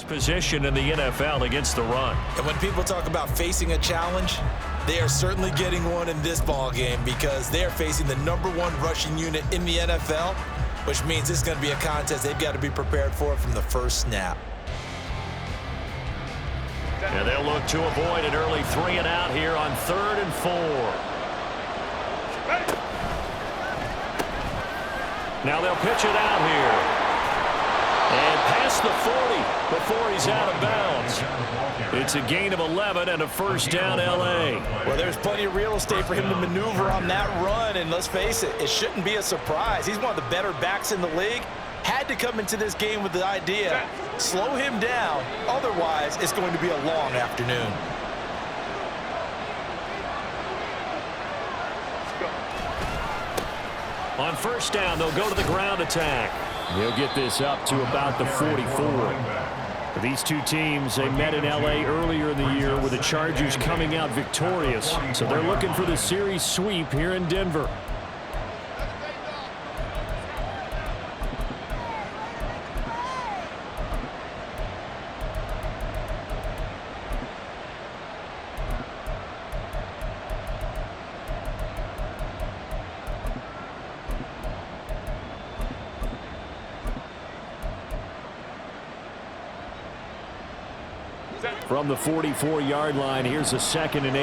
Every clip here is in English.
Position in the NFL against the run. And when people talk about facing a challenge, they are certainly getting one in this ball game because they're facing the #1 rushing unit in the NFL, which means it's going to be a contest they've got to be prepared for from the first snap. And they'll look to avoid an early 3 and out here on 3rd and 4. Now they'll pitch it out here. And past the 40 before he's out of bounds. It's a gain of 11 and a first down, L.A. Well, there's plenty of real estate for him to maneuver on that run, and let's face it, it shouldn't be a surprise. He's one of the better backs in the league. Had to come into this game with the idea, slow him down, otherwise it's going to be a long afternoon. On first down, they'll go to the ground attack. He'll get this up to about the 44. These two teams, they met in L.A. earlier in the year with the Chargers coming out victorious. So they're looking for the series sweep here in Denver. From the 44-yard line, here's a 2nd and 8.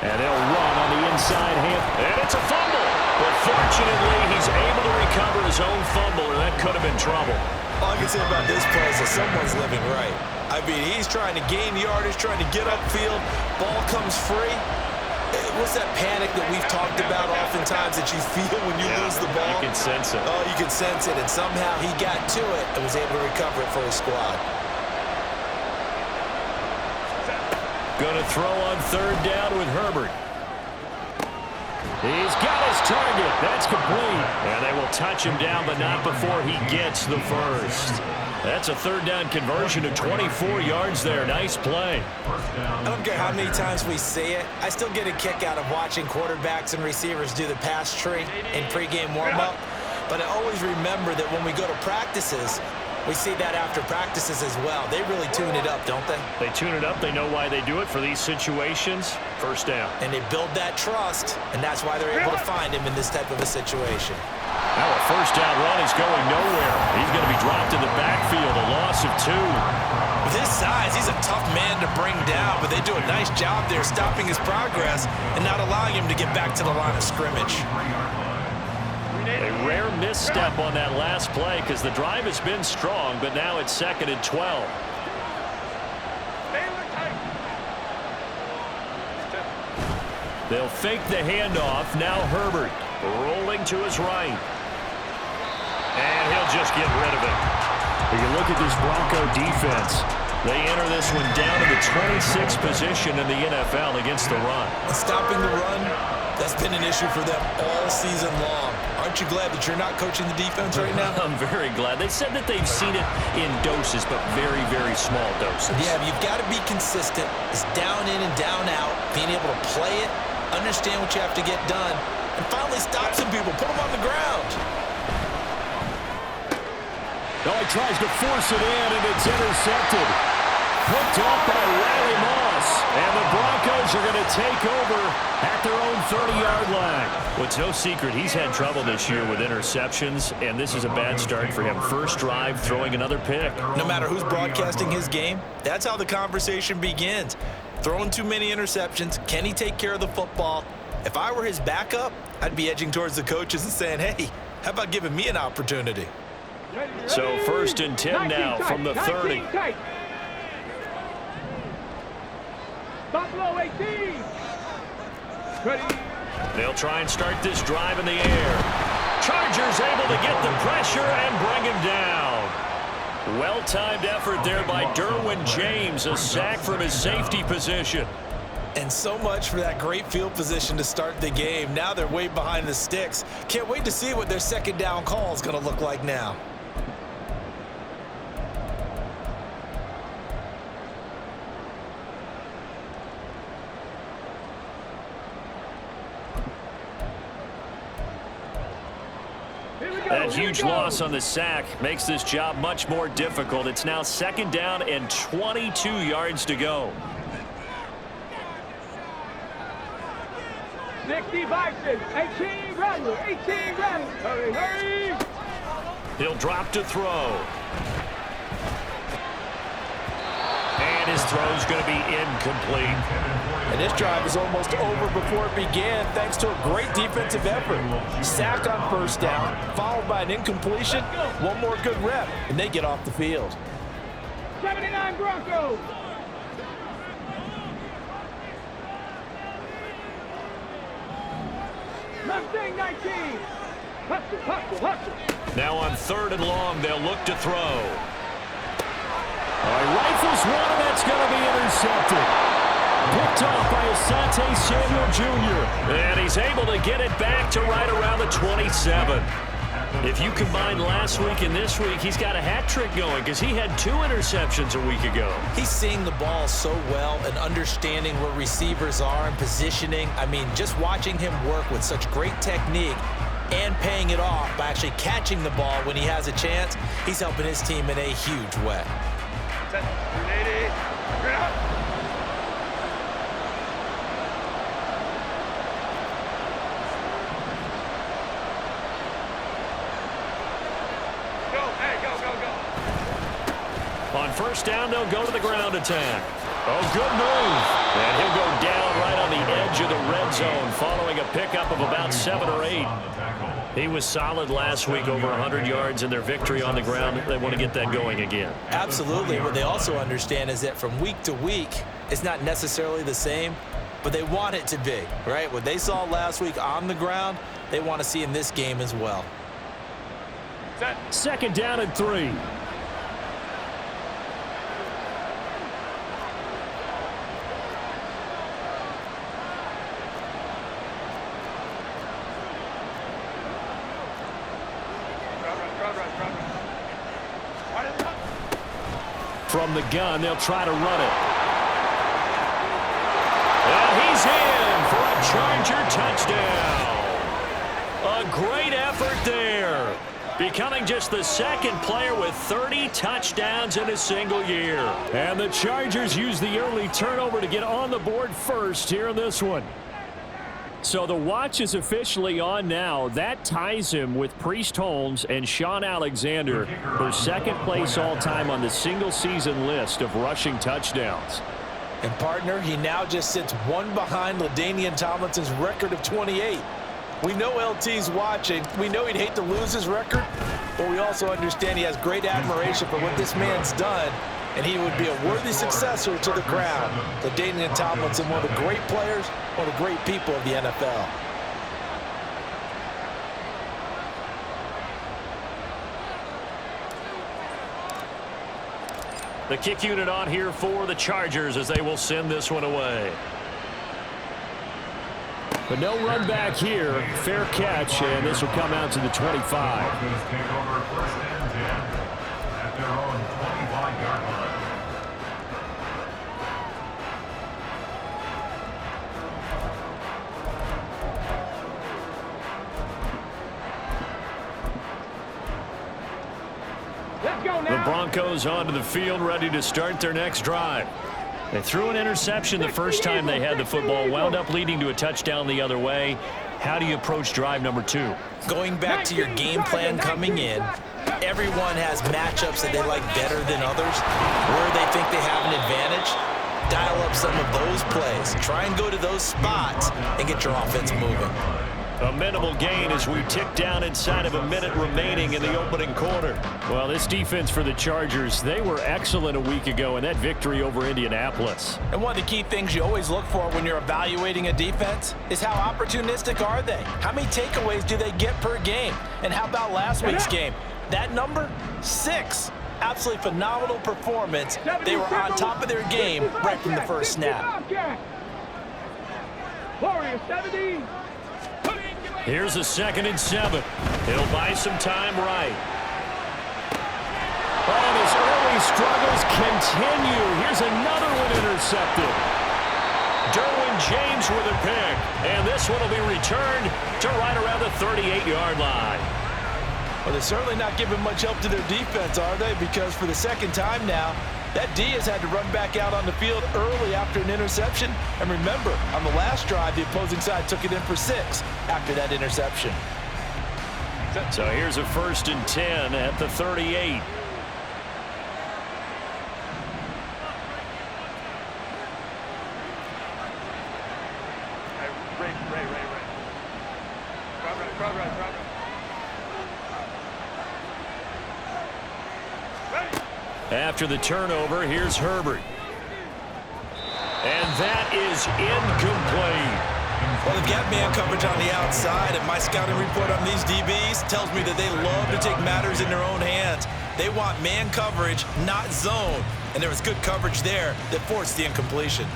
And they'll run on the inside hand. And it's a fumble. But fortunately, he's able to recover his own fumble, and that could have been trouble. All I can say about this play is that someone's living right. I mean, he's trying to gain yardage, trying to get upfield. Ball comes free. What's that panic that we've talked about oftentimes that you feel when you lose the ball? You can sense it. Oh, you can sense it, and somehow he got to it and was able to recover it for his squad. Going to throw on 3rd down with Herbert. He's got his target. That's complete. And they will touch him down, but not before he gets the first. That's a 3rd down conversion of 24 yards there. Nice play. I don't care how many times we see it. I still get a kick out of watching quarterbacks and receivers do the pass tree in pregame warm-up. But I always remember that when we go to practices, we see that after practices as well. They really tune it up, don't they? They tune it up. They know why they do it for these situations. First down. And they build that trust, and that's why they're able to find him in this type of a situation. Now a first down run is going nowhere. He's going to be dropped in the backfield, a loss of 2. With his size, he's a tough man to bring down, but they do a nice job there stopping his progress and not allowing him to get back to the line of scrimmage. A rare misstep on that last play because the drive has been strong, but now it's 2nd and 12. They'll fake the handoff. Now Herbert rolling to his right. And he'll just get rid of it. When you look at this Bronco defense, they enter this one down to the 26th position in the NFL against the run. Stopping the run, that's been an issue for them all season long. Aren't you glad that you're not coaching the defense right now? I'm very glad. They said that they've seen it in doses, but very, very small doses. Yeah, you've got to be consistent. It's down in and down out, being able to play it, understand what you have to get done, and finally stop some people, put them on the ground. Oh, he tries to force it in, and it's intercepted. Picked up by Riley Moss. And the Broncos are going to take over at their own 30-yard line. Well, it's no secret he's had trouble this year with interceptions, and this is a bad start for him. First drive, throwing another pick. No matter who's broadcasting his game, that's how the conversation begins. Throwing too many interceptions. Can he take care of the football? If I were his backup, I'd be edging towards the coaches and saying, hey, how about giving me an opportunity? So 1st and 10 now from the 30. Buffalo 18. Ready. They'll try and start this drive in the air. Chargers able to get the pressure and bring him down. Well-timed effort there by Derwin James, a sack from his safety position. And so much for that great field position to start the game. Now they're way behind the sticks. Can't wait to see what their 2nd down call is going to look like now. That huge loss on the sack makes this job much more difficult. It's now 2nd down and 22 yards to go. 60 boxes, 18 runners, 18 runners. Hurry, hurry. He'll drop to throw. And his throw's going to be incomplete. And this drive is almost over before it began thanks to a great defensive effort. Sack on 1st down, followed by an incompletion. One more good rep, and they get off the field. 79 Broncos. Mustang 19. Hustle, hustle, hustle. Now on 3rd and long, they'll look to throw. Rifles one, and that's going to be intercepted. Picked off by Asante Samuel Jr. And he's able to get it back to right around the 27. If you combine last week and this week, he's got a hat trick going because he had 2 interceptions a week ago. He's seeing the ball so well and understanding where receivers are and positioning. I mean, just watching him work with such great technique and paying it off by actually catching the ball when he has a chance, he's helping his team in a huge way. On 1st down, they'll go to the ground attack. Oh, good move. And he'll go down right on the edge of the red zone following a pickup of about 7 or 8. He was solid last week, over 100 yards in their victory on the ground. They want to get that going again. Absolutely. What they also understand is that from week to week, it's not necessarily the same, but they want it to be, right? What they saw last week on the ground, they want to see in this game as well. 2nd down and 3. From the gun, they'll try to run it. And he's in for a Charger touchdown. A great effort there. Becoming just the 2nd player with 30 touchdowns in a single year. And the Chargers use the early turnover to get on the board first here in this one. So the watch is officially on now. That ties him with Priest Holmes and Sean Alexander for 2nd place all-time on the single-season list of rushing touchdowns. And, partner, he now just sits 1 behind LaDainian Tomlinson's record of 28. We know LT's watching. We know he'd hate to lose his record, but we also understand he has great admiration for what this man's done, and he would be a worthy successor to the crown. LaDainian Tomlinson, one of the great players, one of the great people of the NFL. The kick unit on here for the Chargers as they will send this one away. But no run back here. Fair catch, and this will come out to the 25. The Broncos onto the field, ready to start their next drive. They threw an interception the first time they had the football, wound up leading to a touchdown the other way. How do you approach drive number 2? Going back to your game plan coming in, everyone has matchups that they like better than others, where they think they have an advantage. Dial up some of those plays. Try and go to those spots and get your offense moving. A minimal gain as we tick down inside of a minute remaining in the opening quarter. Well, this defense for the Chargers, they were excellent a week ago in that victory over Indianapolis. And one of the key things you always look for when you're evaluating a defense is how opportunistic are they? How many takeaways do they get per game? And how about last week's game? That number, 6. Absolutely phenomenal performance. They were on top of their game right from the first snap. Warriors 70. Here's a 2nd and 7. He'll buy some time right. Oh, and his early struggles continue. Here's another one intercepted. Derwin James with a pick. And this one will be returned to right around the 38-yard line. Well, they're certainly not giving much help to their defense, are they? Because for the second time now, that D has had to run back out on the field early after an interception. And remember, on the last drive, the opposing side took it in for 6 after that interception. So here's a 1st and 10 at the 38. After the turnover, here's Herbert. And that is incomplete. Well, they've got man coverage on the outside, and my scouting report on these DBs tells me that they love to take matters in their own hands. They want man coverage, not zone. And there was good coverage there that forced the incompletion.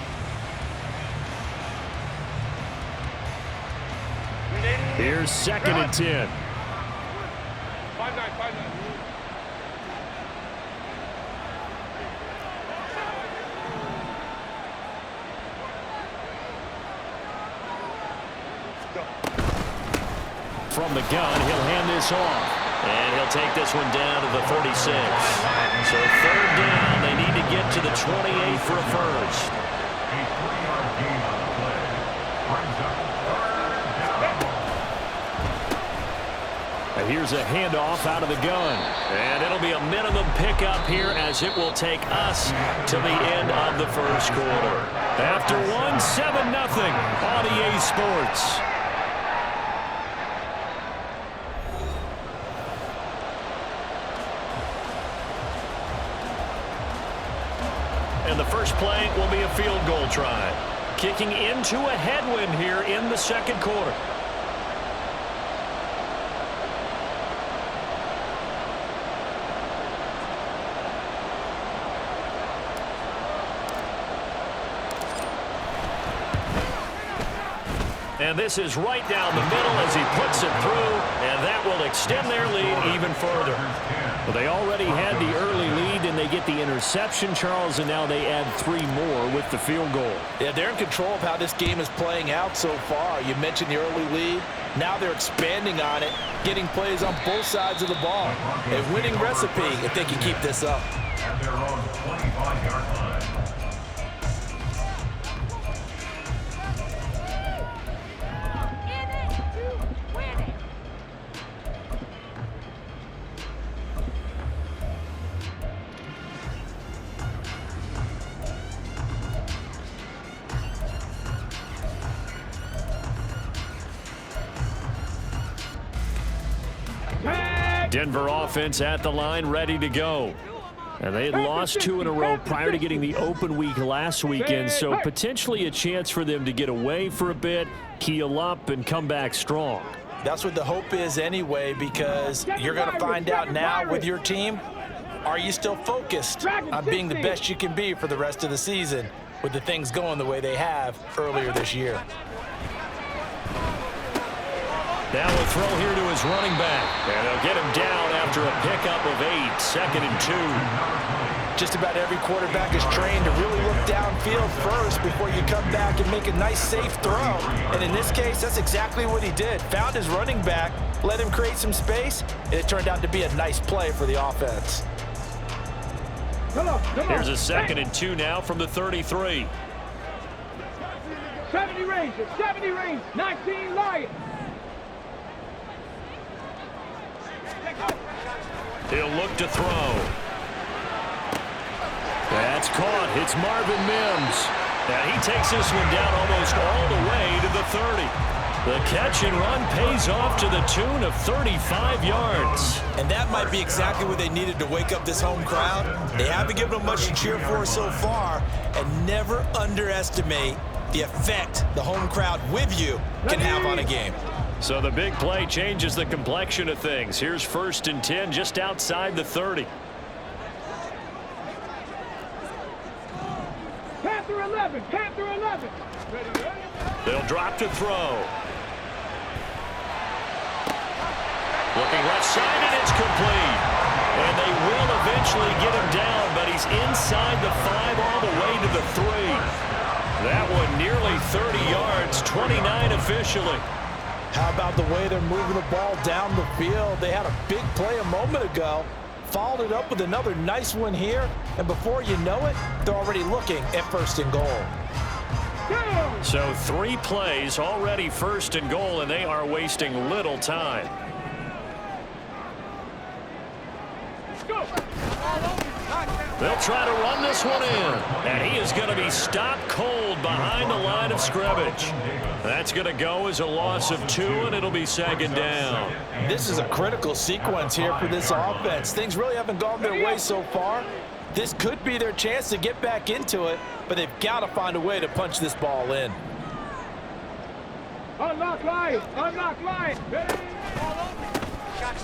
Here's 2nd and 10. 5-9. From the gun, he'll hand this off. And he'll take this one down to the 36. So 3rd down, they need to get to the 28 for a first. And here's a handoff out of the gun. And it'll be a minimum pickup here as it will take us to the end of the first quarter. After 7-0 on EA Sports. And the first play will be a field goal try. Kicking into a headwind here in the second quarter. And this is right down the middle as he puts it through, and that will extend their lead even further. Well, they already had the early lead, and they get the interception, Charles, and now they add 3 more with the field goal. Yeah, they're in control of how this game is playing out so far. You mentioned the early lead. Now they're expanding on it, getting plays on both sides of the ball. A winning recipe if they can keep this up. And they're on the 25-yard line. Denver offense at the line, ready to go. And they had lost 2 in a row prior to getting the open week last weekend, so potentially a chance for them to get away for a bit, heal up, and come back strong. That's what the hope is anyway, because you're going to find out now with your team, are you still focused on being the best you can be for the rest of the season with the things going the way they have earlier this year? Now a throw here to his running back. And they'll get him down after a pickup of 8, 2nd and 2. Just about every quarterback is trained to really look downfield first before you come back and make a nice, safe throw. And in this case, that's exactly what he did. Found his running back, let him create some space, and it turned out to be a nice play for the offense. Here's a 2nd and 2 now from the 33. 70 range, 19 Lions. He'll look to throw. That's caught. It's Marvin Mims. And he takes this one down almost all the way to the 30. The catch and run pays off to the tune of 35 yards. And that might be exactly what they needed to wake up this home crowd. They haven't given them much to cheer for so far. And never underestimate the effect the home crowd with you can have on a game. So the big play changes the complexion of things. Here's 1st and 10 just outside the 30. Panther 11. They'll drop to throw. Looking left side, and it's complete. And they will eventually get him down, but he's inside the 5 all the way to the 3. That one nearly 30 yards, 29 officially. How about the way they're moving the ball down the field? They had a big play a moment ago, followed it up with another nice one here, and before you know it, they're already looking at 1st and goal. So 3 plays already 1st and goal, and they are wasting little time. They'll try to run this one in, and he is going to be stopped cold behind the line of scrimmage. That's going to go as a loss of 2, and it'll be 2nd down. This is a critical sequence here for this offense. Things really haven't gone their way so far. This could be their chance to get back into it, but they've got to find a way to punch this ball in. Unlock line. Unlock line.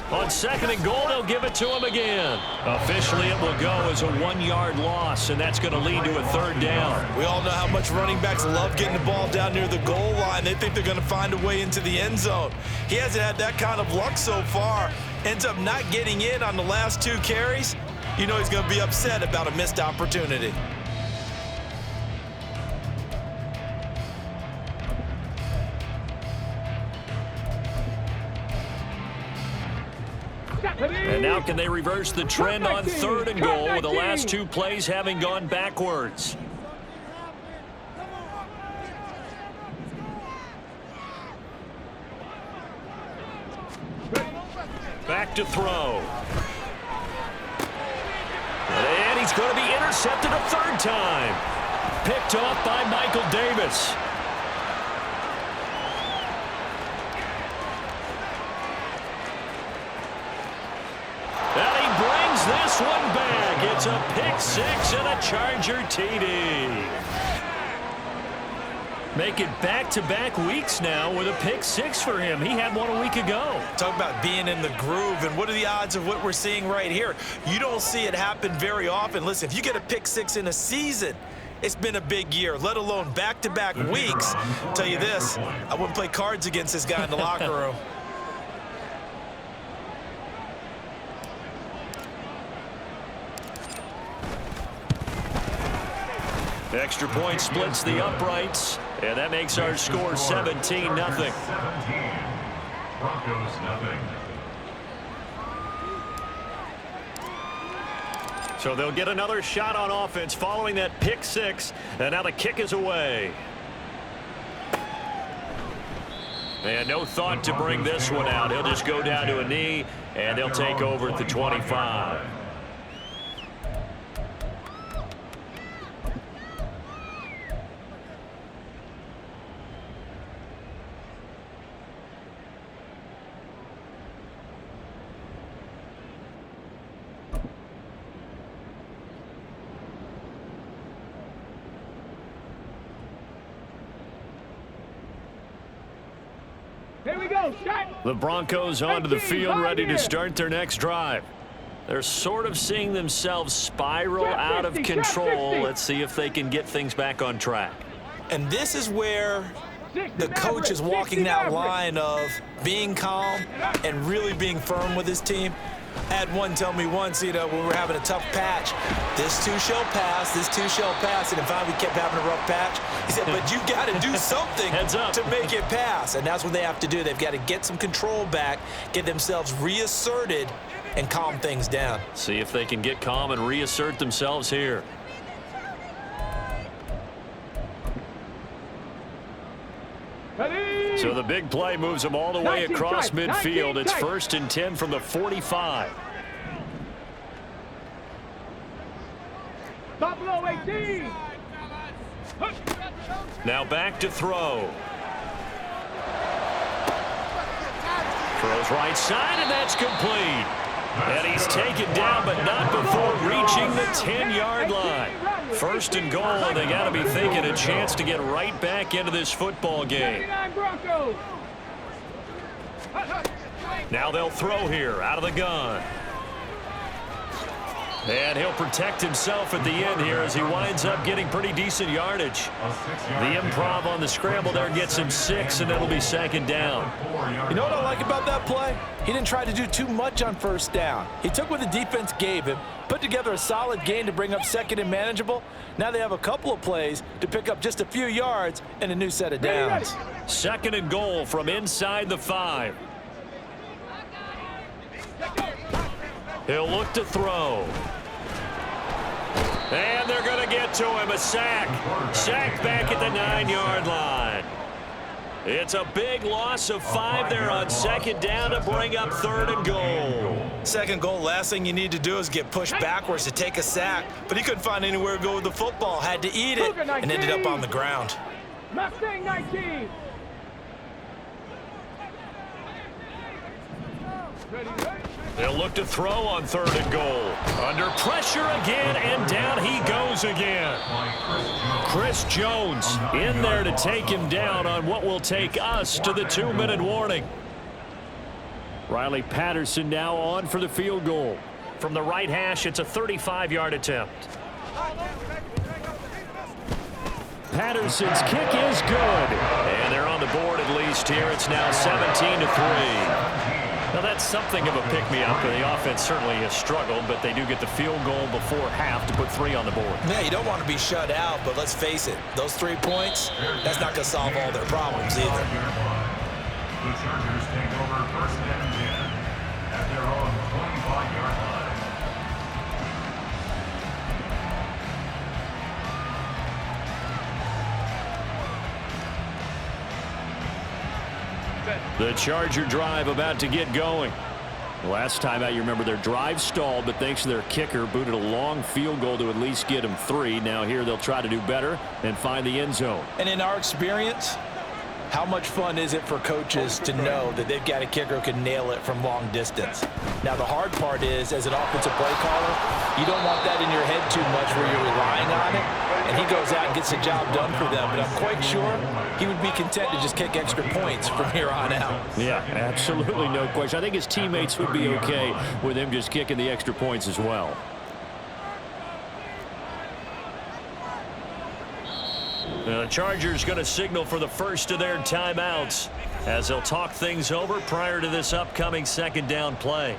On 2nd and goal, they'll give it to him again. Officially, it will go as a 1-yard loss, and that's going to lead to a 3rd down. We all know how much running backs love getting the ball down near the goal line. They think they're going to find a way into the end zone. He hasn't had that kind of luck so far. Ends up not getting in on the last 2 carries. You know he's going to be upset about a missed opportunity. And now can they reverse the trend on 3rd and goal with the last 2 plays having gone backwards? Back to throw. And he's going to be intercepted a 3rd time. Picked off by Michael Davis. And he brings this one back. It's a pick 6 and a Charger TD. Make it back-to-back weeks now with a pick 6 for him. He had one a week ago. Talk about being in the groove, and what are the odds of what we're seeing right here? You don't see it happen very often. Listen, if you get a pick 6 in a season, it's been a big year, let alone back-to-back weeks. I'll tell you this, I wouldn't play cards against this guy in the locker room. Extra point splits the uprights, and that makes our score 17-0. 17. Broncos 0. So they'll get another shot on offense following that pick 6, and now the kick is away. And no thought to bring this one out. He'll just go down to a knee, and they'll take over at the 25. Here we go. Shot. The Broncos onto the field, ready to start their next drive. They're sort of seeing themselves spiral out of control. Let's see if they can get things back on track. And this is where the coach is walking that line of being calm and really being firm with his team. I had one tell me once, you know, when we were having a tough patch, this too shall pass, this too shall pass. And in fact, we kept having a rough patch. He said, but you got to do something to make it pass. And that's what they have to do. They've got to get some control back, get themselves reasserted, and calm things down. See if they can get calm and reassert themselves here. So the big play moves them all the way across midfield. It's 1st and 10 from the 45. Buffalo 18. Now back to throw. Throws right side, and that's complete. And he's taken down, but not before reaching the 10-yard line. 1st and goal, and they got to be thinking a chance to get right back into this football game. Now they'll throw here out of the gun. And he'll protect himself at the end here as he winds up getting pretty decent yardage. The improv on the scramble there gets him 6, and it'll be second down. You know what I like about that play? He didn't try to do too much on first down. He took what the defense gave him, put together a solid gain to bring up second and manageable. Now they have a couple of plays to pick up just a few yards and a new set of downs. Second and goal from inside the 5. He'll look to throw. And they're going to get to him. A sack. Sack back at the 9-yard line. It's a big loss of 5 there on second down to bring up third and goal. Second goal, last thing you need to do is get pushed backwards to take a sack. But he couldn't find anywhere to go with the football. Had to eat it and ended up on the ground. Mustang 19. They'll look to throw on third and goal. Under pressure again, and down he goes again. Chris Jones in there to take him down on what will take us to the 2-minute warning. Riley Patterson now on for the field goal. From the right hash, it's a 35-yard attempt. Patterson's kick is good. And they're on the board at least here. It's now 17-3. Now, that's something of a pick-me-up. The offense certainly has struggled, but they do get the field goal before half to put 3 on the board. Yeah, you don't want to be shut out, but let's face it, those 3 points, that's not going to solve all their problems either. The Chargers take over first and 10 at their own 25-yard line. The Charger drive about to get going. Last time out, you remember their drive stalled, but thanks to their kicker, booted a long field goal to at least get them 3. Now here they'll try to do better and find the end zone. And in our experience, how much fun is it for coaches to know that they've got a kicker who can nail it from long distance? Now, the hard part is, as an offensive play caller, you don't want that in your head too much where you're relying on it. And he goes out and gets the job done for them. But I'm quite sure he would be content to just kick extra points from here on out. Yeah, absolutely no question. I think his teammates would be okay with him just kicking the extra points as well. The Chargers going to signal for the first of their timeouts as they'll talk things over prior to this upcoming second down play.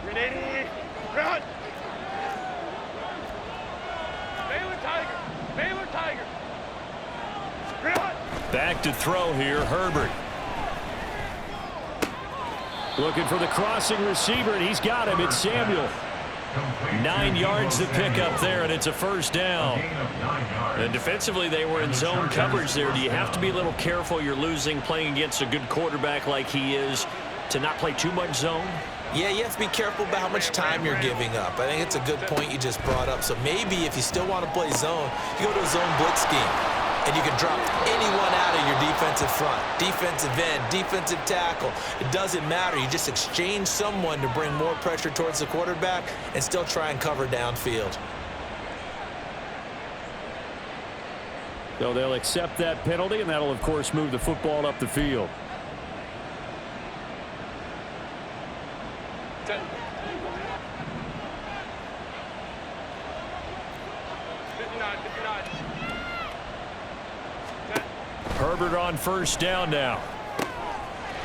Ready, run. Baylor Tiger. Run. Back to throw here, Herbert. Looking for the crossing receiver, and he's got him. It's Samuel. 9 yards to pick up there, and it's a first down. And defensively, they were in zone coverage there. Do you have to be a little careful? You're losing, playing against a good quarterback like he is, to not play too much zone? Yeah, you have to be careful about how much time you're giving up. I think it's a good point you just brought up. So maybe if you still want to play zone, you go to a zone blitz scheme. And you can drop anyone out of your defensive front, defensive end, defensive tackle. It doesn't matter. You just exchange someone to bring more pressure towards the quarterback and still try and cover downfield. So they'll accept that penalty, and that'll, of course, move the football up the field. 10. 59. Herbert on first down now.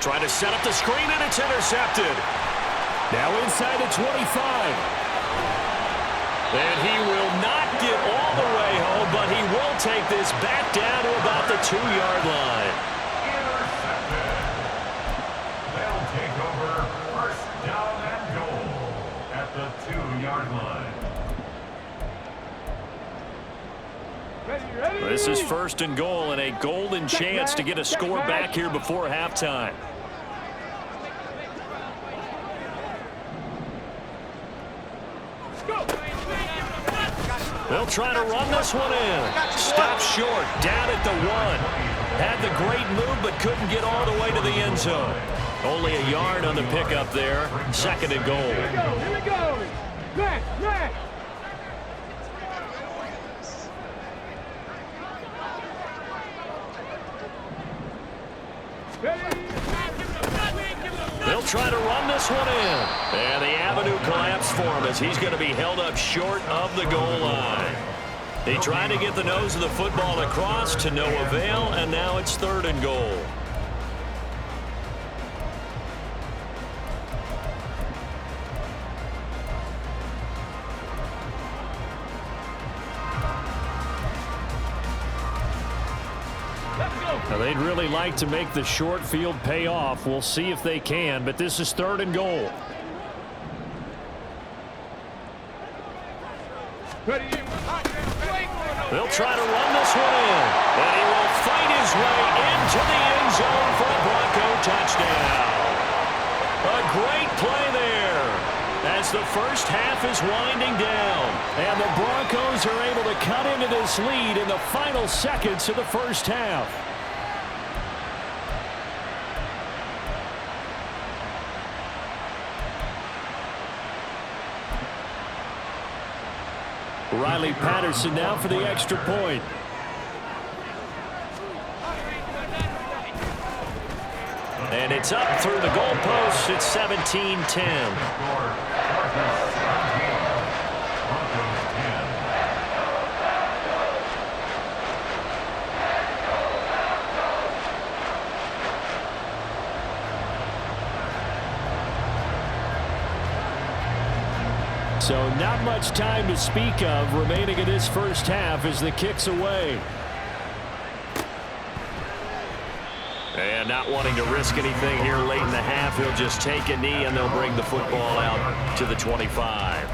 Trying to set up the screen, and it's intercepted. Now inside the 25. And he will not get all the way home, but he will take this back down to about the 2-yard line. Intercepted. They'll take over first down and goal at the 2-yard line. Ready. This is first and goal and a golden chance to get a score back here before halftime. Go. They'll try to run this one in. Stop short, down at the 1. Had the great move, but couldn't get all the way to the end zone. Only a yard on the pickup there. Second and goal. Here we go. Max. Ready. try to run this one in. And the avenue collapsed for him as he's going to be held up short of the goal line. He tried to get the nose of the football across to no avail, and now it's 3rd and goal. Now they'd really like to make the short field pay off. We'll see if they can, but this is 3rd and goal. They'll try to run this one in, and he will fight his way into the end zone for a Bronco touchdown. A great play there as the first half is winding down, and the Broncos are able to cut into this lead in the final seconds of the first half. Riley Patterson now for the extra point. And it's up through the goalpost. It's 17-10. So not much time to speak of remaining in this first half as the kick's away. And not wanting to risk anything here late in the half, he'll just take a knee and they'll bring the football out to the 25.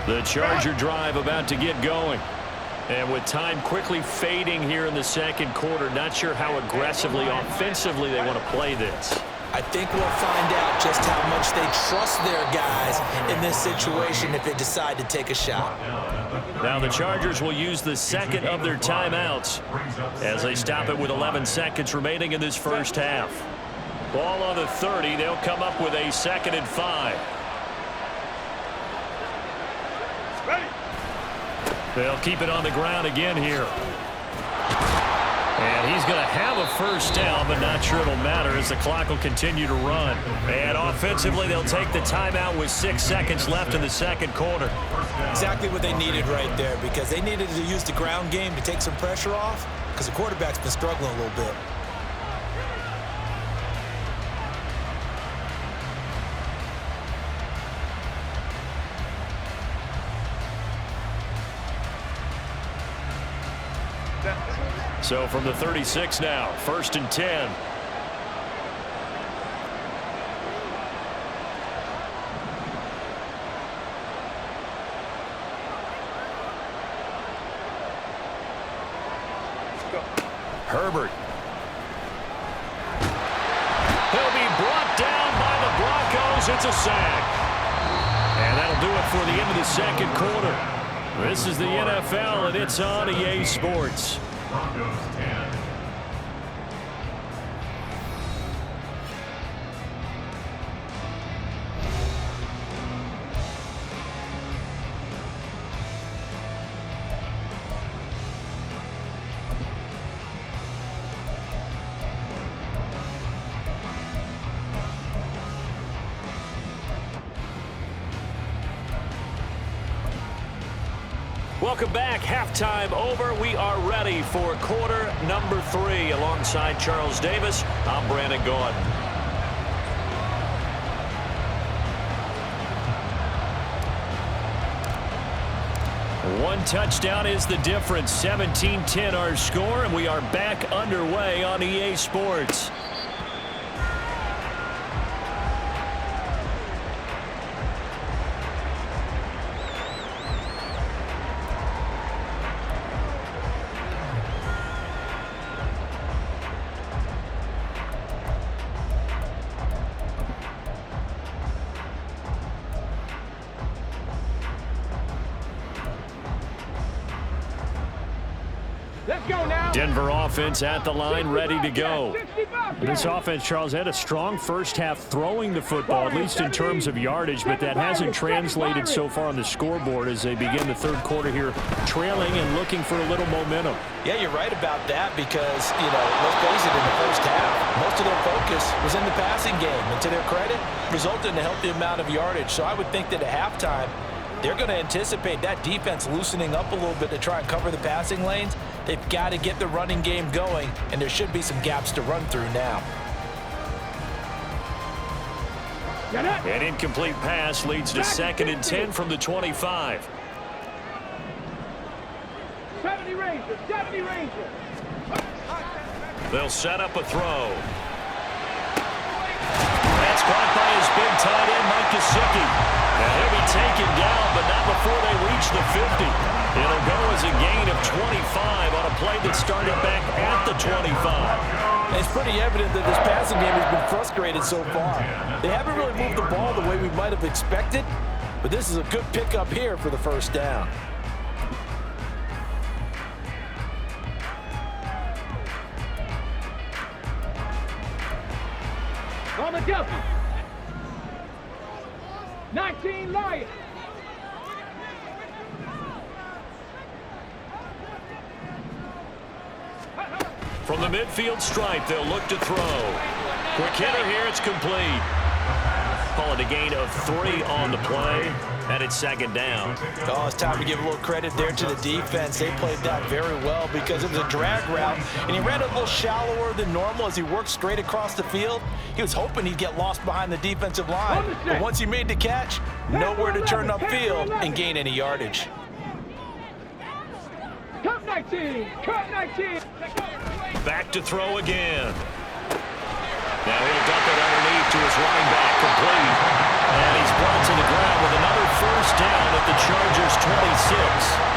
The Charger drive about to get going. And with time quickly fading here in the second quarter, not sure how aggressively, offensively they want to play this. I think we'll find out just how much they trust their guys in this situation if they decide to take a shot. Now the Chargers will use the second of their timeouts as they stop it with 11 seconds remaining in this first half. Ball on the 30. They'll come up with a 2nd and 5. They'll keep it on the ground again here. And he's going to have a first down, but not sure it'll matter as the clock will continue to run. And offensively, they'll take the timeout with 6 seconds left in the second quarter. Exactly what they needed right there, because they needed to use the ground game to take some pressure off, because the quarterback's been struggling a little bit. So from the 36 now, 1st and 10. Herbert. He'll be brought down by the Broncos. It's a sack. And that'll do it for the end of the second quarter. This is the NFL, and it's on EA Sports. Broncos 10. Welcome back. Halftime over. We are ready for quarter number 3. Alongside Charles Davis, I'm Brandon Gaudin. One touchdown is the difference. 17-10 our score, and we are back underway on EA Sports. Let's go now. Denver offense at the line, ready to go. This offense, Charles, had a strong first half throwing the football, at least in terms of yardage, but that hasn't translated so far on the scoreboard as they begin the third quarter here, trailing and looking for a little momentum. Yeah, you're right about that because, let's face it, in the first half, most of their focus was in the passing game, and to their credit, resulted in a healthy amount of yardage. So I would think that at halftime, they're going to anticipate that defense loosening up a little bit to try and cover the passing lanes. They've got to get the running game going, and there should be some gaps to run through now. An incomplete pass leads to 2nd and 10 from the 25. 70 Rangers, 70 Rangers. They'll set up a throw. That's caught by his big tight end, Mike Gesicki. And he'll be taken down, but not before they reach the 50. It'll go as a gain of 25 on a play that started back at the 25. It's pretty evident that this passing game has been frustrated so far. They haven't really moved the ball the way we might have expected, but this is a good pickup here for the first down. On the double. 19 Lions. From the midfield stripe, they'll look to throw. Quick hitter here, it's complete. Call it a gain of 3 on the play, and it's 2nd down. Oh, it's time to give a little credit there to the defense. They played that very well because it was a drag route, and he ran a little shallower than normal as he worked straight across the field. He was hoping he'd get lost behind the defensive line, but once he made the catch, nowhere to turn upfield and gain any yardage. Cut 19, cut 19. Back to throw again. Now he'll dump it underneath to his running back, complete. And he's brought to the ground with another first down at the Chargers' 26.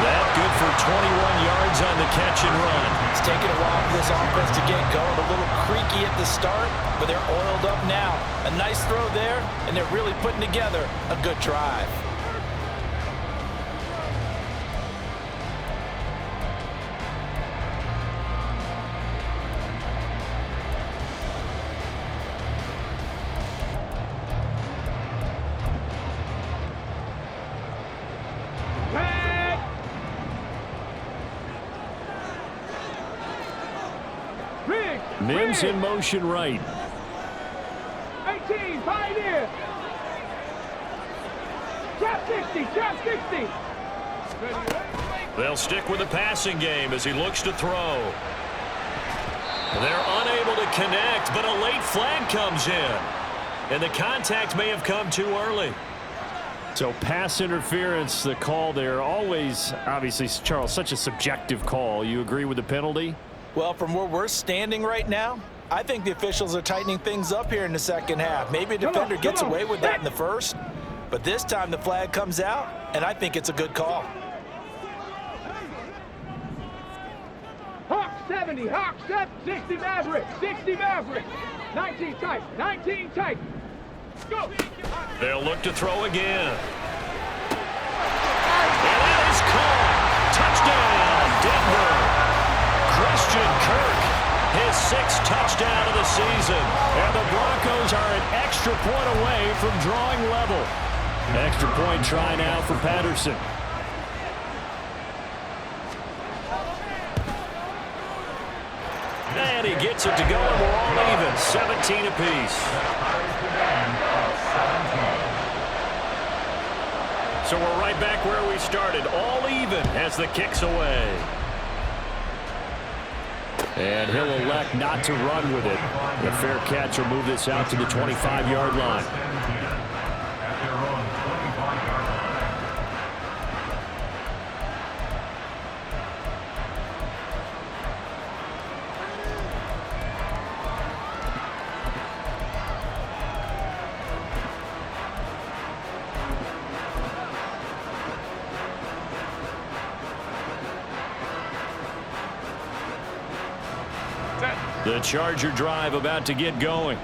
That good for 21 yards on the catch and run. It's taken a while for this offense to get going. A little creaky at the start, but they're oiled up now. A nice throw there, and they're really putting together a good drive. Mims in motion right. 18, Pioneer. Trap 60, trap 60. They'll stick with the passing game as he looks to throw. They're unable to connect, but a late flag comes in. And the contact may have come too early. So pass interference, the call there, always, obviously, Charles, such a subjective call. You agree with the penalty? Well, from where we're standing right now, I think the officials are tightening things up here in the second half. Maybe a defender gets away with that in the first, but this time the flag comes out, and I think it's a good call. Hawk 70, Hawk 60 Maverick, 60 Maverick. 19 tight, 19 tight. Go. They'll look to throw again. And that is caught. Touchdown, Denver. Christian Kirk, his 6th touchdown of the season. And the Broncos are an extra point away from drawing level. Extra point try now for Patterson. And he gets it to go, and we're all even, 17 apiece. So we're right back where we started, all even as the kick's away. And he'll elect not to run with it. The fair catch will move this out to the 25-yard line. The Charger drive about to get going.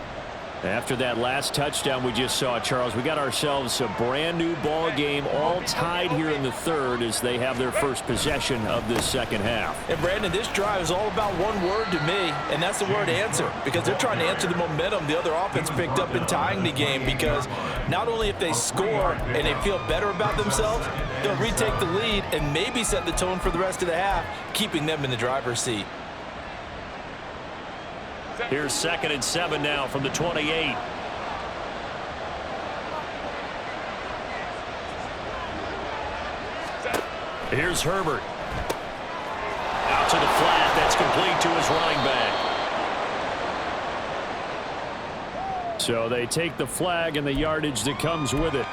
After that last touchdown we just saw, Charles, we got ourselves a brand new ball game, all tied here in the third as they have their first possession of this second half. And Brandon, this drive is all about one word to me, and that's the word answer, because they're trying to answer the momentum the other offense picked up in tying the game, because not only if they score and they feel better about themselves, they'll retake the lead and maybe set the tone for the rest of the half, keeping them in the driver's seat. Here's 2nd and 7 now from the 28. Here's Herbert. Out to the flat. That's complete to his running back. So they take the flag and the yardage that comes with it.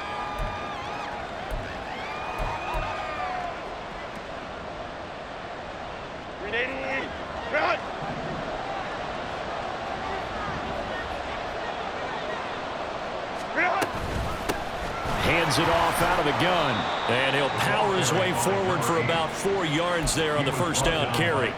Hands it off out of the gun. And he'll power his way forward for about 4 yards there on the first down carry.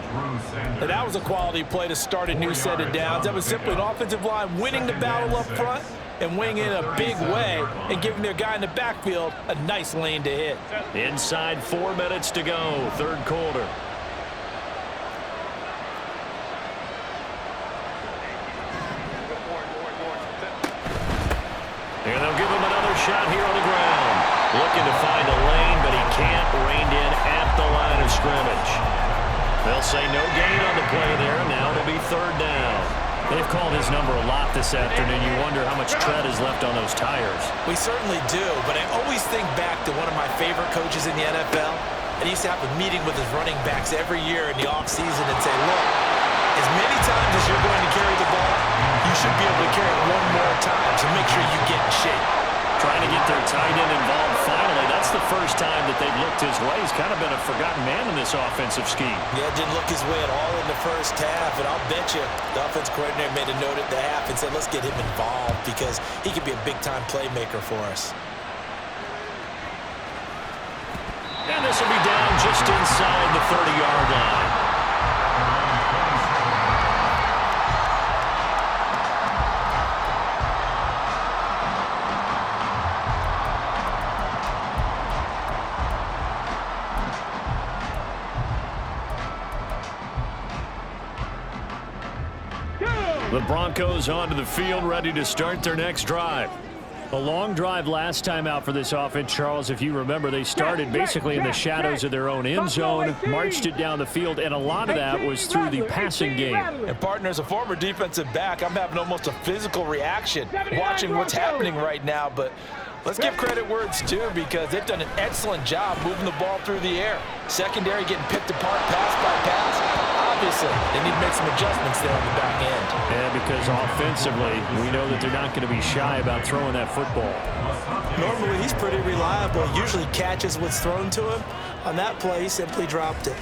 And that was a quality play to start a new set of downs. That was simply an offensive line winning the battle up front and winning in a big way and giving their guy in the backfield a nice lane to hit. Inside 4 minutes to go, third quarter. And they'll give him another shot here on the ground. Looking to find a lane, but he can't. Reined in at the line of scrimmage. They'll say no gain on the play there. Now it'll be third down. They've called his number a lot this afternoon. You wonder how much tread is left on those tires. We certainly do, but I always think back to one of my favorite coaches in the NFL. And he used to have a meeting with his running backs every year in the offseason and say, look, as many times as you're going to carry the ball, you should be able to carry it one more time, so make sure you get in shape. Trying to get their tight end involved finally. That's the first time that they've looked his way. He's kind of been a forgotten man in this offensive scheme. Yeah, didn't look his way at all in the first half, and I'll bet you the offense coordinator made a note at the half and said, let's get him involved because he could be a big-time playmaker for us. And this will be down just inside the 30-yard line. The Broncos onto the field, ready to start their next drive. A long drive last time out for this offense, Charles. If you remember, they started basically in the shadows of their own end zone, marched it down the field, and a lot of that was through the passing game. And, partner, as a former defensive back, I'm having almost a physical reaction watching what's happening right now. But let's give credit where it's due because they've done an excellent job moving the ball through the air. Secondary getting picked apart pass by pass. Obviously, they need to make some adjustments there on the back end. Yeah, because offensively, we know that they're not going to be shy about throwing that football. Normally, he's pretty reliable. He usually catches what's thrown to him. On that play, he simply dropped it.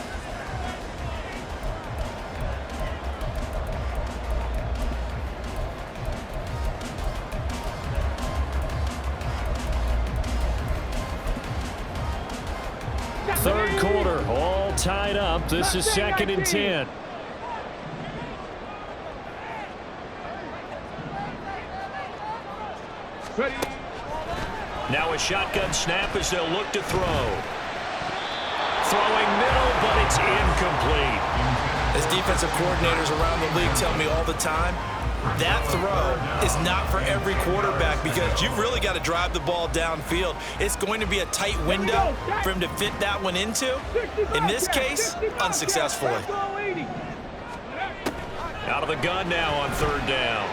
Third quarter, all tied up. This is 2nd and 10. Ready. Now a shotgun snap as they'll look to throw. Throwing middle, but it's incomplete. As defensive coordinators around the league tell me all the time, that throw is not for every quarterback because you've really got to drive the ball downfield. It's going to be a tight window for him to fit that one into. In this case, unsuccessfully. Out of the gun now on third down.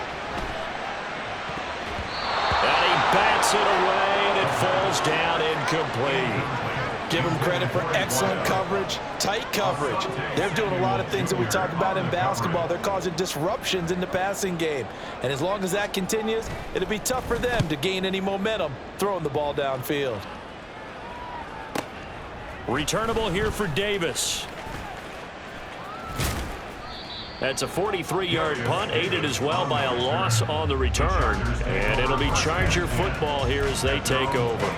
And he bats it away, and it falls down incomplete. Give them credit for excellent coverage, tight coverage. They're doing a lot of things that we talk about in basketball. They're causing disruptions in the passing game. And as long as that continues, it'll be tough for them to gain any momentum throwing the ball downfield. Returnable here for Davis. That's a 43-yard punt, aided as well by a loss on the return. And it'll be Charger football here as they take over.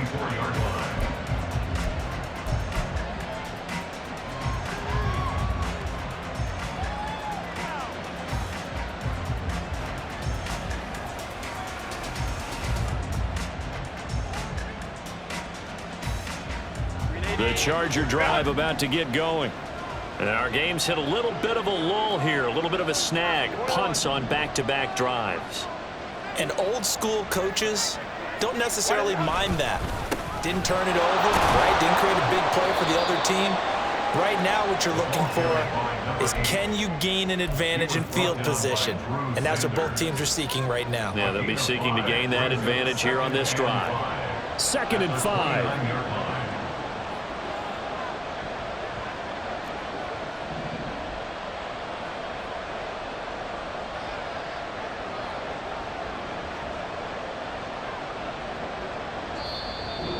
The Charger drive about to get going. And our game's hit a little bit of a lull here, a little bit of a snag. Punts on back-to-back drives. And old school coaches don't necessarily mind that. Didn't turn it over, right? Didn't create a big play for the other team. Right now what you're looking for is, can you gain an advantage in field position? And that's what both teams are seeking right now. Yeah, they'll be seeking to gain that advantage here on this drive. 2nd and 5.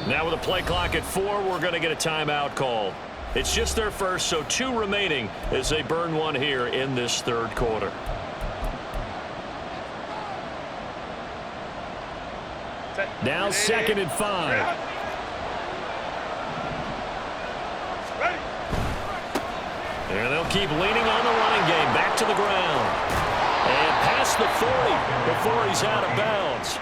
Now with a play clock at 4, we're going to get a timeout called. It's just their first, so 2 remaining as they burn one here in this third quarter. Now 2nd and 5. And they'll keep leaning on the running game. Back to the ground. And past the 40 before he's out of bounds.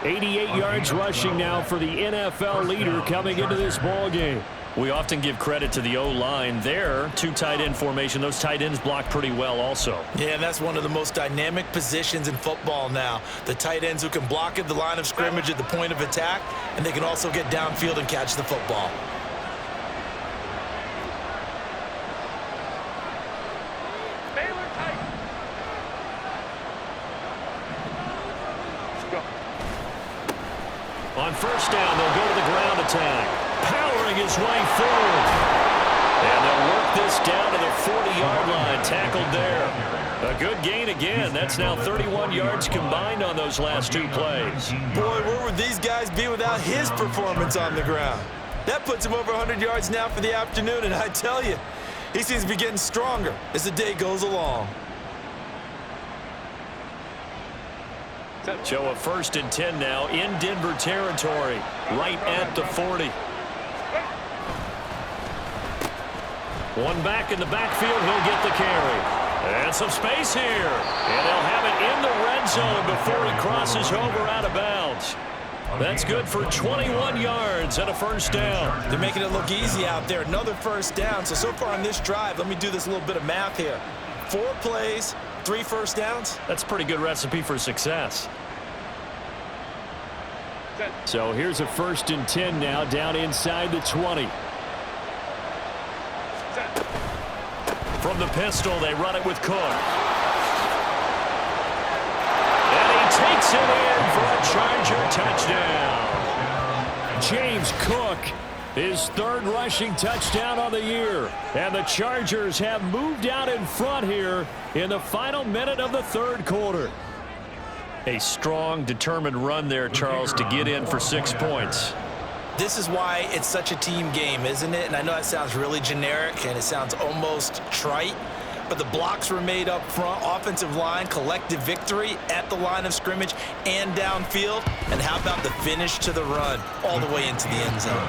88 yards rushing now for the NFL leader coming into this ball game. We often give credit to the O-line there. 2 tight end formation. Those tight ends block pretty well also. Yeah, and that's one of the most dynamic positions in football now. The tight ends who can block at the line of scrimmage at the point of attack, and they can also get downfield and catch the football. On first down, they'll go to the ground attack. Powering his way forward. And they'll work this down to the 40-yard line. Tackled there. A good gain again. That's now 31 yards combined on those last 2 plays. Boy, where would these guys be without his performance on the ground? That puts him over 100 yards now for the afternoon, and I tell you, he seems to be getting stronger as the day goes along. So a 1st and 10 now in Denver territory, right at the 40. One back in the backfield, he'll get the carry. And some space here. And they'll have it in the red zone before he crosses over out of bounds. That's good for 21 yards and a 1st down. They're making it look easy out there. Another 1st down. So far on this drive, let me do this little bit of math here. 4 plays, 3 1st downs. That's a pretty good recipe for success. So here's a 1st and 10 now down inside the 20. From the pistol, they run it with Cook. And he takes it in for a Charger touchdown. James Cook, his 3rd rushing touchdown on the year. And the Chargers have moved out in front here in the final minute of the 3rd quarter. A strong, determined run there, Charles, to get in for 6 points. This is why it's such a team game, isn't it? And I know that sounds really generic and it sounds almost trite, but the blocks were made up front, offensive line, collective victory at the line of scrimmage and downfield. And how about the finish to the run all the way into the end zone?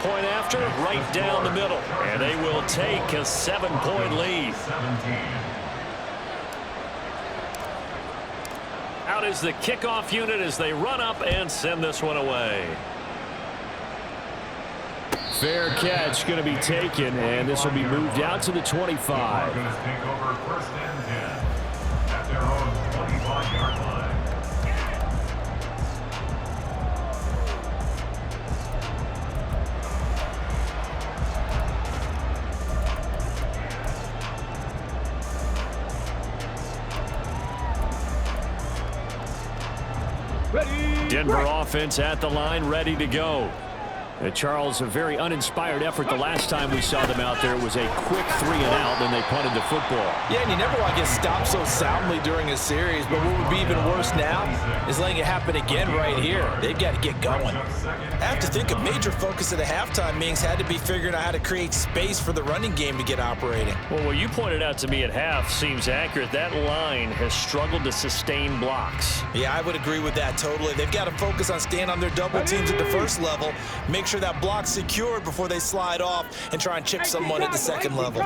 Point after, right down the middle. And they will take a 7-point lead. Out is the kickoff unit as they run up and send this one away. Fair catch going to be taken, and this will be moved out to the 25. Going to take over 1st and 10 at their own 25-yard line. Denver offense at the line, ready to go. Charles, a very uninspired effort the last time we saw them out there. It was a quick 3 and out, then they punted the football. Yeah, and you never want to get stopped so soundly during a series, but what would be even worse now is letting it happen again right here. They've got to get going. I have to think a major focus of the halftime meetings had to be figuring out how to create space for the running game to get operating. Well, what you pointed out to me at half seems accurate. That line has struggled to sustain blocks. Yeah, I would agree with that totally. They've got to focus on staying on their double teams at the first level, make sure that block's secured before they slide off and try and chip someone at the second level.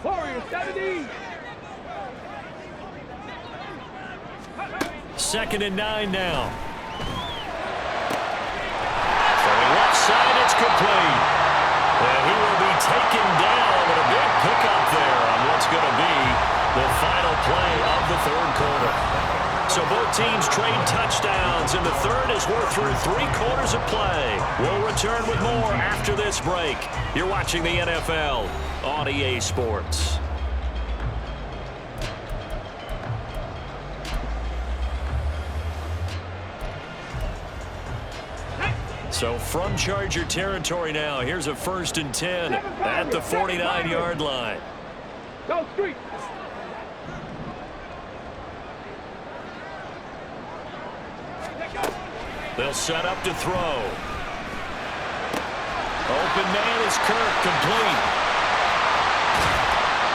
Warriors, 70. 2nd and 9 now. Throwing left side, it's complete. And he will be taken down with a big pickup there on what's going to be the final play of the third quarter. So both teams trade touchdowns, and the third as we're through 3 quarters of play. We'll return with more after this break. You're watching the NFL on EA Sports. So from Charger territory now, here's a 1st and 10 at the 49-yard line. Go street. They'll set up to throw. Open man is Kirk, complete.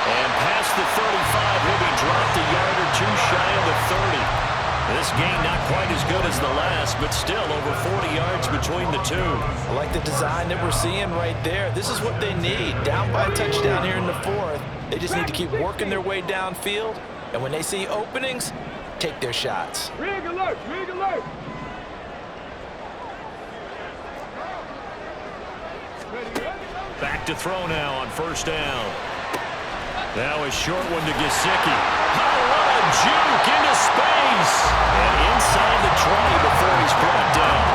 And past the 35, he'll be dropped a yard or 2 shy of the 30. This game not quite as good as the last, but still over 40 yards between the two. I like the design that we're seeing right there. This is what they need. Down by a touchdown here in the 4th. They just need to keep working their way downfield. And when they see openings, take their shots. Rig alert, rig alert. Back to throw now on 1st down. Now a short one to Gesicki. Oh, what a juke into space. And inside the 20 before he's brought down.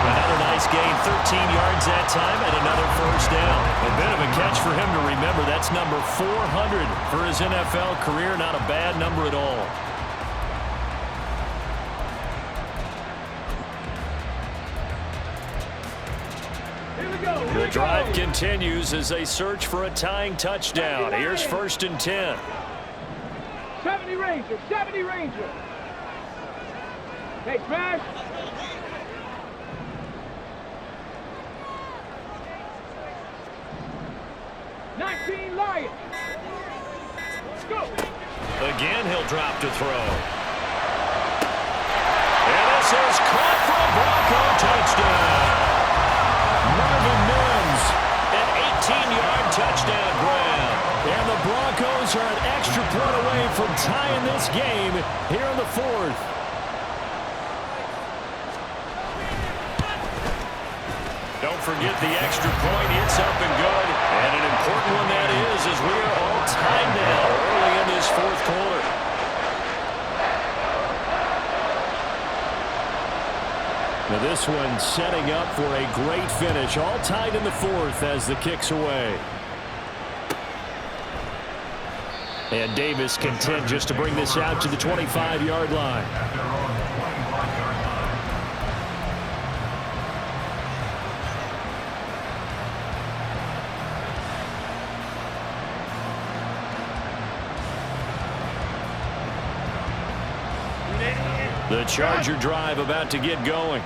Another nice gain, 13 yards that time, and another 1st down. A bit of a catch for him to remember. That's number 400 for his NFL career. Not a bad number at all. The drive continues as they search for a tying touchdown. Here's 1st and 10. 70 Ranger, 70 Ranger. Hey, smash. Lions. Go. Again, he'll drop to throw. And this is caught for a Bronco touchdown. Marvin Mims, an 18-yard touchdown grab. And the Broncos are an extra point away from tying this game here in the 4th. Don't forget the extra point. It's up and good. And an important one that is, as we are all tied now early in this 4th quarter. Now this one setting up for a great finish. All tied in the 4th as the kick's away. And Davis content just to bring this out to the 25-yard line. The Charger drive about to get going.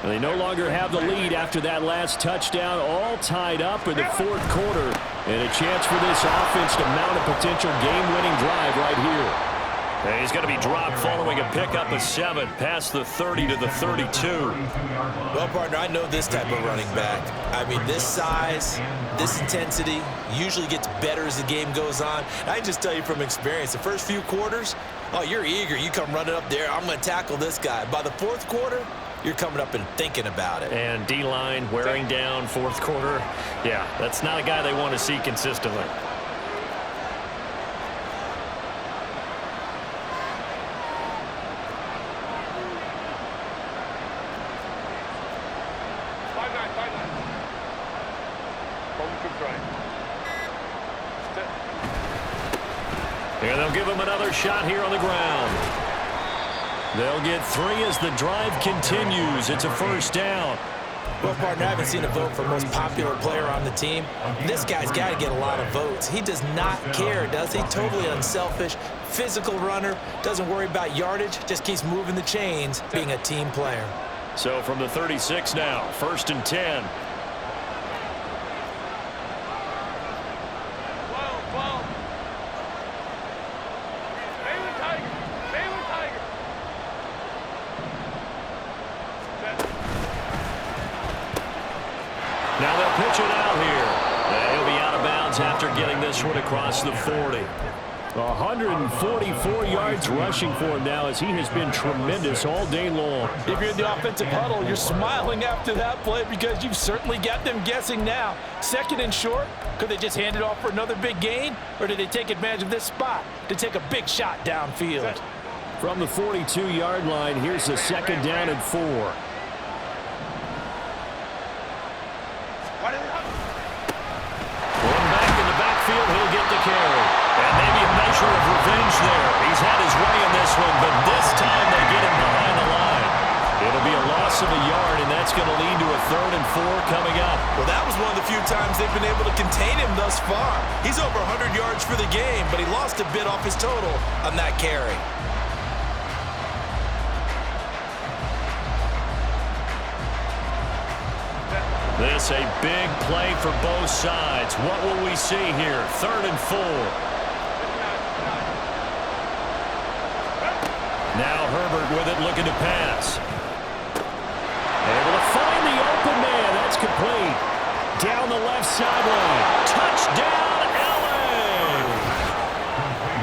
And they no longer have the lead after that last touchdown. All tied up in the 4th quarter. And a chance for this offense to mount a potential game-winning drive right here. And he's going to be dropped following a pickup of 7 past the 30 to the 32. Well, partner, I know this type of running back. I mean, this size, this intensity usually gets better as the game goes on. And I can just tell you from experience, the first few quarters, oh, you're eager. You come running up there. I'm going to tackle this guy. By the 4th quarter, you're coming up and thinking about it. And D-line wearing down 4th quarter. Yeah, that's not a guy they want to see consistently. And they'll give him another shot here on the ground. They'll get 3 as the drive continues. It's a 1st down. Well, partner, I haven't seen a vote for most popular player on the team. This guy's got to get a lot of votes. He does not care, does he? Totally unselfish, physical runner, doesn't worry about yardage, just keeps moving the chains, being a team player. So from the 36 now, 1st and 10. Now they'll pitch it out here. He'll be out of bounds after getting this one across the 40. 144 yards rushing for him now as he has been tremendous all day long. If you're in the offensive huddle, you're smiling after that play because you've certainly got them guessing now. Second and short, could they just hand it off for another big gain? Or did they take advantage of this spot to take a big shot downfield? From the 42-yard line, here's a second down and 4. Going back in the backfield, he'll get the carry. And maybe a measure of revenge there. He's had his way in this one, but this time they get him behind the line. It'll be a loss of a yard, and that's going to lead to a 3rd and 4 coming up. Well, that was one of the few times they've been able to contain him thus far. He's over 100 yards for the game, but he lost a bit off his total on that carry. This a big play for both sides. What will we see here? 3rd and 4. Now Herbert with it, looking to pass. Able to find the open man. That's complete. Down the left sideline. Touchdown, LA!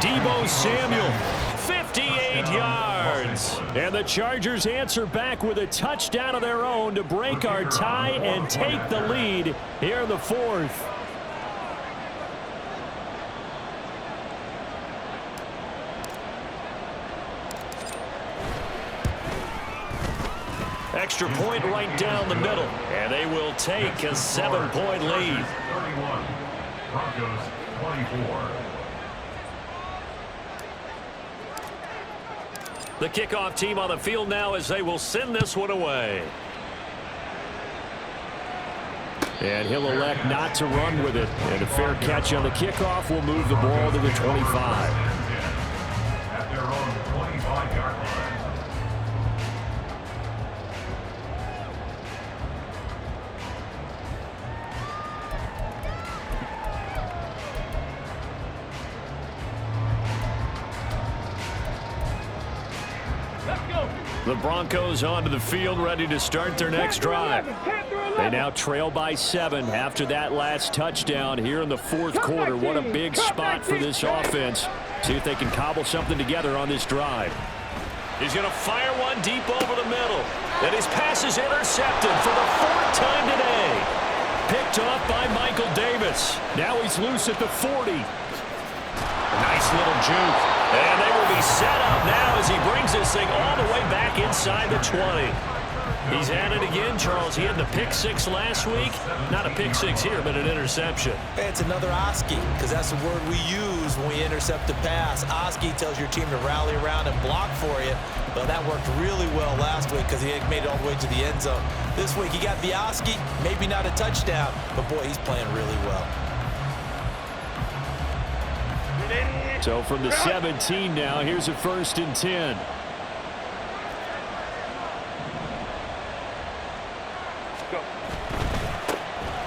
Deebo Samuel, 58 yards. And the Chargers answer back with a touchdown of their own to break our tie and take the lead here in the 4th. Extra point right down the middle. And they will take a 7-point lead. 31. Broncos 24. The kickoff team on the field now as they will send this one away. And he'll elect not to run with it. And a fair catch on the kickoff will move the ball to the 25. At their own 25-yard line. The Broncos onto the field, ready to start their next drive. They now trail by 7 after that last touchdown here in the 4th quarter. What a big spot for this offense. See if they can cobble something together on this drive. He's going to fire one deep over the middle. And his pass is intercepted for the 4th time today. Picked off by Michael Davis. Now he's loose at the 40. Nice little juke. And they will be set up now as he brings this thing all the way back inside the 20. He's at it again, Charles. He had the pick 6 last week. Not a pick 6 here, but an interception. Hey, it's another Oski, because that's the word we use when we intercept a pass. Oski tells your team to rally around and block for you. Well, that worked really well last week because he made it all the way to the end zone. This week he got the Oski, maybe not a touchdown, but boy, he's playing really well. So from the 17 now, here's a 1st and 10.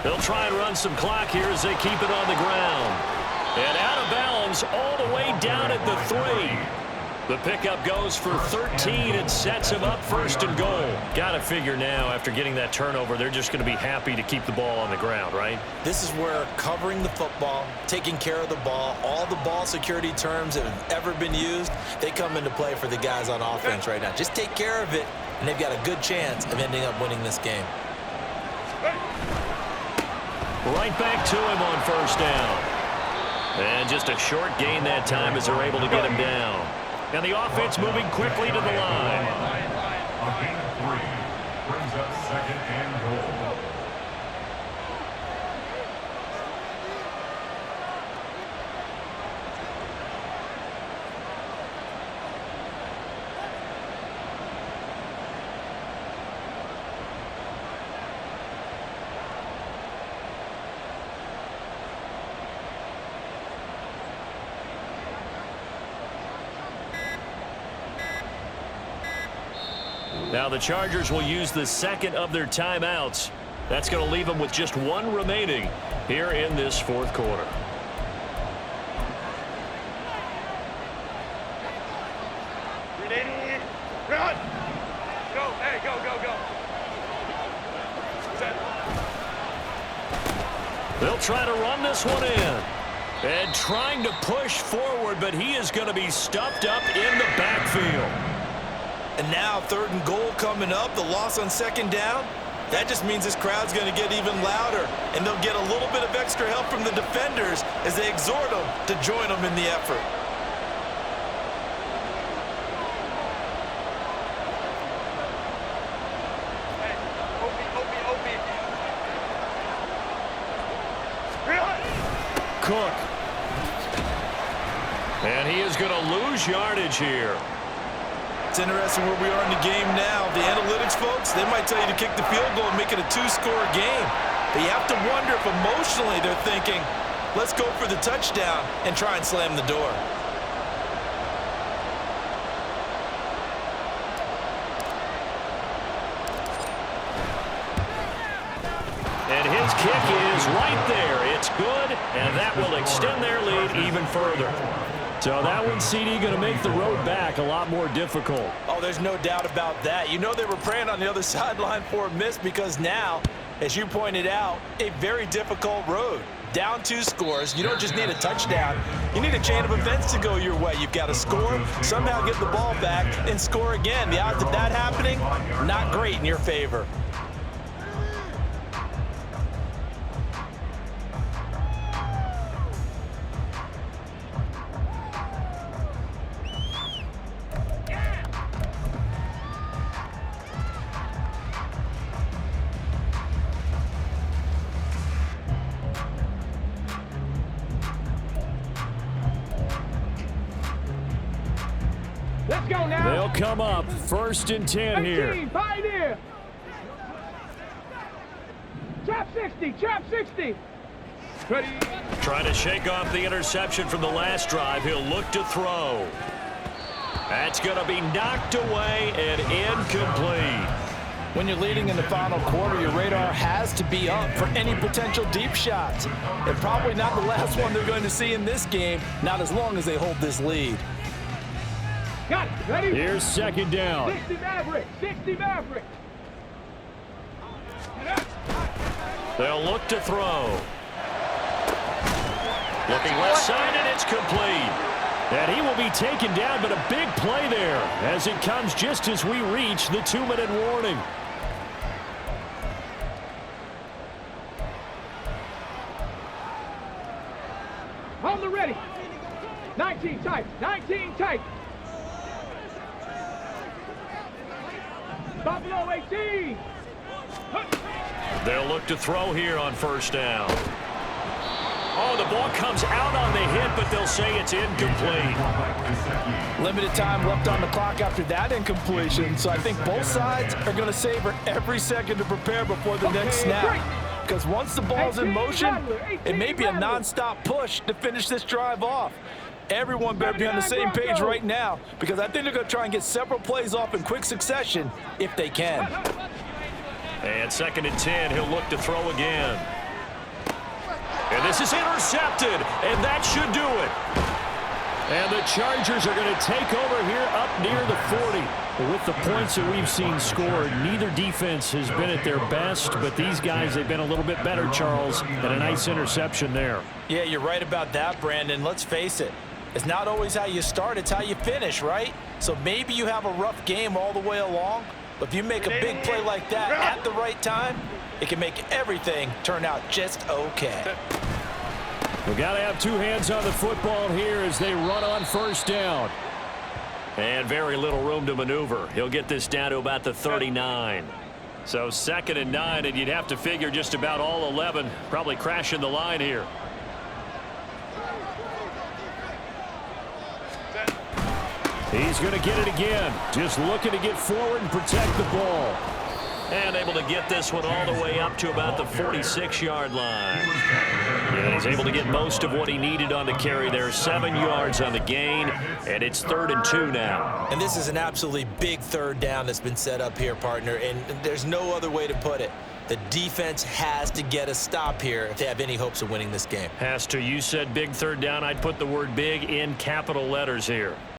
They'll try and run some clock here as they keep it on the ground. And out of bounds all the way down at the 3. The pickup goes for 13 and sets him up 1st and goal. Got to figure now after getting that turnover, they're just going to be happy to keep the ball on the ground, right? This is where covering the football, taking care of the ball, all the ball security terms that have ever been used, they come into play for the guys on offense right now. Just take care of it, and they've got a good chance of ending up winning this game. Right back to him on 1st down. And just a short gain that time as they're able to get him down. And the offense moving quickly to the line. A gain of 3 brings up 2nd and goal. Now the Chargers will use the 2nd of their timeouts. That's going to leave them with just 1 remaining here in this 4th quarter. Ready? Run! Go, hey, go, go, go. Set. They'll try to run this one in. And trying to push forward, but he is going to be stuffed up in the backfield. And now 3rd and goal coming up. The loss on 2nd down. That just means this crowd's going to get even louder. And they'll get a little bit of extra help from the defenders as they exhort them to join them in the effort. Cook. And he is going to lose yardage here. It's interesting where we are in the game now. The analytics folks, they might tell you to kick the field goal and make it a 2-score game. But you have to wonder if emotionally they're thinking, let's go for the touchdown and try and slam the door. And his kick is right there. It's good, and that will extend their lead even further. So that one, CD, going to make the road back a lot more difficult. Oh, there's no doubt about that. You know they were praying on the other sideline for a miss because now, as you pointed out, a very difficult road. Down 2 scores. You don't just need a touchdown. You need a chain of events to go your way. You've got to score, somehow get the ball back, and score again. The odds of that happening, not great in your favor. Let's go now. They'll come up 1st and 10 here. 18, Pioneer. Trap 60, trap 60. Ready. Trying to shake off the interception from the last drive. He'll look to throw. That's going to be knocked away and incomplete. When you're leading in the final quarter, your radar has to be up for any potential deep shots. And probably not the last one they're going to see in this game, not as long as they hold this lead. Got it. Ready. Here's 2nd down. 60 Maverick, 60 Maverick. They'll look to throw. Looking left side, and it's complete. And he will be taken down, but a big play there as it comes just as we reach the 2-minute warning. On the ready. 19 tight, 19 tight. Buffalo 18. They'll look to throw here on 1st down. Oh, the ball comes out on the hit, but they'll say it's incomplete. Limited time left on the clock after that incompletion, so I think both sides are going to savor every second to prepare before the next snap. Because once the ball's in motion, it may be a non-stop push to finish this drive off. Everyone better be on the same page right now, because I think they're going to try and get several plays off in quick succession if they can. And 2nd and 10, he'll look to throw again. And this is intercepted, and that should do it. And the Chargers are going to take over here up near the 40. With the points that we've seen scored, neither defense has been at their best, but these guys have been a little bit better, Charles, and a nice interception there. Yeah, you're right about that, Brandon. Let's face it. It's not always how you start, it's how you finish, right? So maybe you have a rough game all the way along, but if you make a big play like that at the right time, it can make everything turn out just okay. We've got to have 2 hands on the football here as they run on 1st down. And very little room to maneuver. He'll get this down to about the 39. So 2nd and 9, and you'd have to figure just about all 11 probably crashing the line here. He's going to get it again. Just looking to get forward and protect the ball. And able to get this one all the way up to about the 46-yard line. And he's able to get most of what he needed on the carry there. 7 yards on the gain, and it's 3rd and 2 now. And this is an absolutely big 3rd down that's been set up here, partner, and there's no other way to put it. The defense has to get a stop here if they have any hopes of winning this game. Has to. You said big 3rd down. I'd put the word big in capital letters here.